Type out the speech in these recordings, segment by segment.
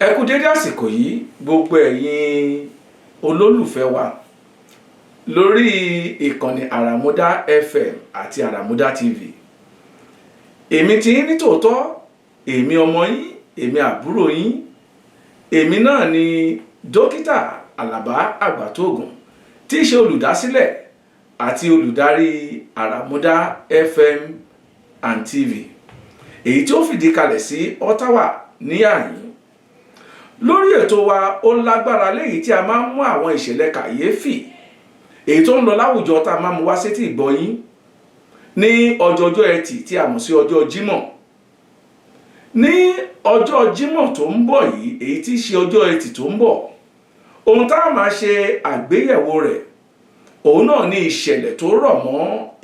Ẹ kú dédé àsìkò yìí gbogbo ẹ̀yin olólùfẹ́ wa lórí ìkànnì Àràmúdá FM àti Àràmúdá TV. Èmi tí yín ní tòótọ́, èmi ọmọ yín, èmi àbúrò yín, èmi náà ni dókítà Àlàbá Àgbàtóògùn tí í ṣe olùdásílẹ̀ àti olùdarí Àràmúdá FM and TV, èyí tí ó fìdí kalẹ̀ sí Ottawa ní àyín. Lórí ètò wa ó lágbára léyìí tí a máa ń mú àwọn ìṣẹ̀lẹ̀ kàyéfì èyí tó ń lọ láwùjọ tá a máa mú wá sétí ìgbọ́ yín ní ọjọ́jọ́ ẹtì tí a mọ̀ sí ọjọ́ Jímọ̀. Ní ọjọ́ Jímọ̀ tó ń bọ̀ yìí, èyí tí í ṣe ọjọ́ ẹtì tó ń bọ̀, ohun tá a máa ṣe àgbéyẹ̀wò rẹ̀ òun náà ní ìṣẹ̀lẹ̀ tó rọ̀ mọ́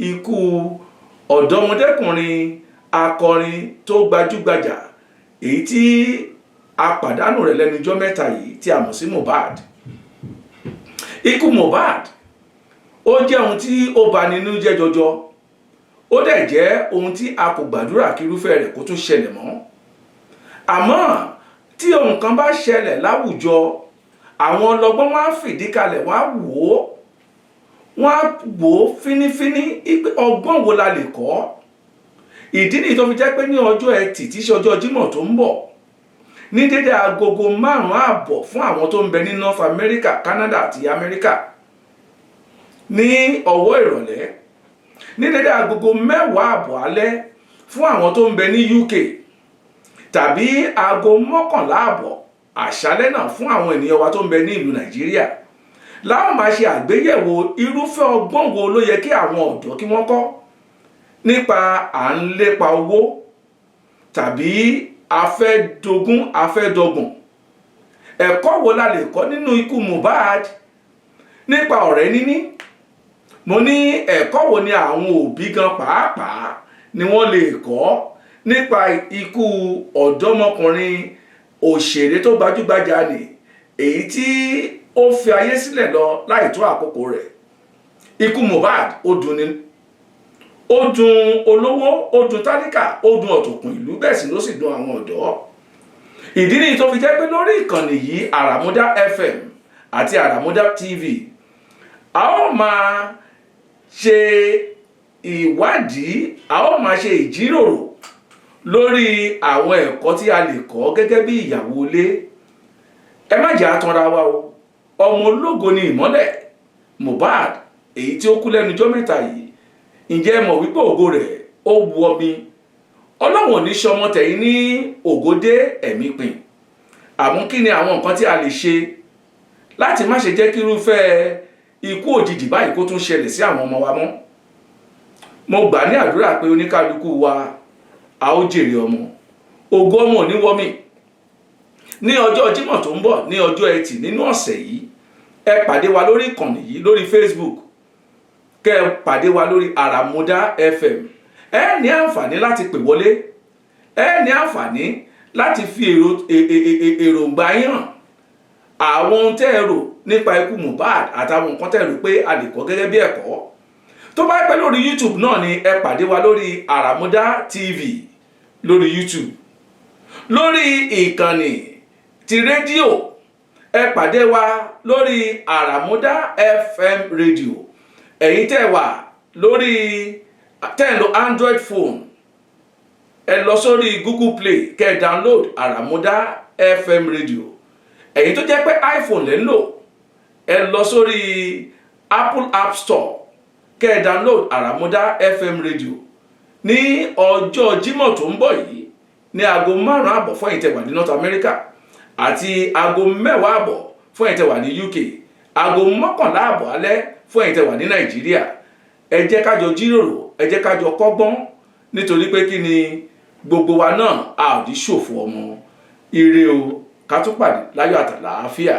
ikú ọ̀dọ́mọdékùnrin akọrin tó gbajúgbajà èyí tí a pàdánù rẹ̀ lẹ́nu ọjọ́ mẹ́ta yìí tí a mọ̀ sí Mohbad. Iku Mohbad ó jẹ́ ohun tí ó bà nínú jẹ́ jọjọ, ó dẹ̀ jẹ́ ohun tí a kò gbàdúrà kí irúfẹ́ rẹ̀ kó tún ṣẹlẹ̀ mọ́. Àmọ́ tí ohun kan bá ṣẹlẹ̀ láwùjọ, àwọn ọlọ́gbọ́n wọ́n á fìdí kalẹ̀, wọ́n á wò ó fínífíní ọgbọ́n wo la lè kọ́. Ìdí nìyí tó fi jẹ́ pé ní ọjọ́ ẹtì tí í ṣe ọjọ́ Jímọ̀ tó ń bọ̀, ní dédé agogo 5:30 fún àwọn tó ń bẹ ní North America, Canada àti America, ní ọwọ́ ìrọ̀lẹ́, ní dédé agogo 10:30 alẹ́ fún àwọn tó ń bẹ ní UK, tàbí aago 11:30 àṣálẹ́ náà fún àwọn ènìyàn wa tó ń bẹ ní ìlú Nàìjíríà, láwọn máa ṣe àgbéyẹ̀wò irúfẹ́ ọgbọ́n wo ló yẹ kí àwọn ọ̀dọ́ kí wọ́n kọ́ nípa à ń lépa owó tàbí afẹ́dọ́gbọ̀n. Ẹ̀kọ́ wo la lè kọ́ nínú ikú Mohbad nípa ọ̀rẹ́ níní? Mo ní ẹ̀kọ́ wo ni àwọn òbí gan pàápàá ni wọ́n lè kọ́ nípa ikú ọ̀dọ́mọkùnrin òṣèré tó gbajúgbajà ni èyí tí ó fi ayé sílẹ̀ lọ láì tó àkókò rẹ̀. Ikú Mohbad ó dùn olówó, ó dùn tálíkà, ó dùn ọ̀tọ̀kùn ìlú, bẹ́ẹ̀ sì ló sì dùn àwọn ọ̀dọ́. Ìdí nìyí tó fi jẹ́ pé lórí ìkànnì yìí Àràmúdá FM àti Àràmúdá TV, a ó máa ṣe ìwádìí, a ó máa ṣe ìjíròrò lórí àwọn ẹ̀kọ́ tí a lè kọ́ gẹ́gẹ́ bí ìyàwó ilé. Ẹ má jẹ́ àtanra wa o, ọmọ ológo ni ìmọ́lẹ̀ Mohbad èyí tí ó kú lẹ́nu ọjọ́ mẹ́ta yìí. Ǹjẹ́ ẹ mọ̀ wípé ògo rẹ̀ ó wu omi? Ọlọ́run ò ní ṣọmọ tẹ̀yìn ní ògo dé ẹ̀mí pin. Àmọ́ kí ni àwọn nǹkan tí a lè ṣe láti má ṣe jẹ́ kí irúfẹ́ ikú òjijì báyìí kó tún ṣẹlẹ̀ sí àwọn ọmọ wa mọ́? Mo gbà ní àdúrà pé oníkálukú wa a ó jèrè ọmọ. Ògo ọmọ ò ní wọ́mì. Ní ọjọ́ Jímọ̀ tó ń bọ̀, ní ọjọ́ ẹtì nínú ọ̀sẹ̀ yìí, ẹ pàdé wa lórí ìkànnì yìí lórí Facebook, kẹ́ ẹ pàdé wa lórí Àràmúdá FM. Ẹ ní àǹfààní láti pè wọlé, ẹ ní àǹfààní láti fi èròǹgbà yín hàn, àwọn ohun tẹ́ ẹ rò nípa ikú Mohbad àtàwọn nǹkan tẹ́ ẹ rò pé a lè kọ́ gẹ́gẹ́ bí ẹ̀kọ́. Tó bá pẹ́ lórí YouTube náà ni ẹ pàdé wa lórí Àràmúdá TV lórí YouTube. Lórí ìkànnì ti rédíò, ẹ pàdé wa lórí Àràmúdá FM rédíò. Ẹ̀yin tẹ́ wà lórí tẹ́ lo Android phone, ẹ lọ sórí Google Play kẹ́ download Àràmúdá FM radio. Ẹ̀yin tó jẹ́ pé iPhone lẹ́ ń lò, ẹ lọ sórí Apple App Store kẹ́ download Àràmúdá FM radio. Ní ọjọ́ Jímọ̀ tó ń bọ̀ yìí, ní aago 5:30 fún ẹ̀yin tẹ́ wà ní North America àti aago 10:30 fún ẹ̀yin tẹ́ wà ní UK, aago 11:30 alẹ́ fún ẹ̀yin tẹ́ wà ní Nàìjíríà. Ẹ jẹ́ ká jọ jíròrò, ẹ jẹ́ ká jọ kọ́gbọ́n, nítorí pé kí ni gbogbo wa náà a ò ní ṣòfò ọmọ. Ire o, ká tún pàdé láyọ̀ àtàlàáfíà.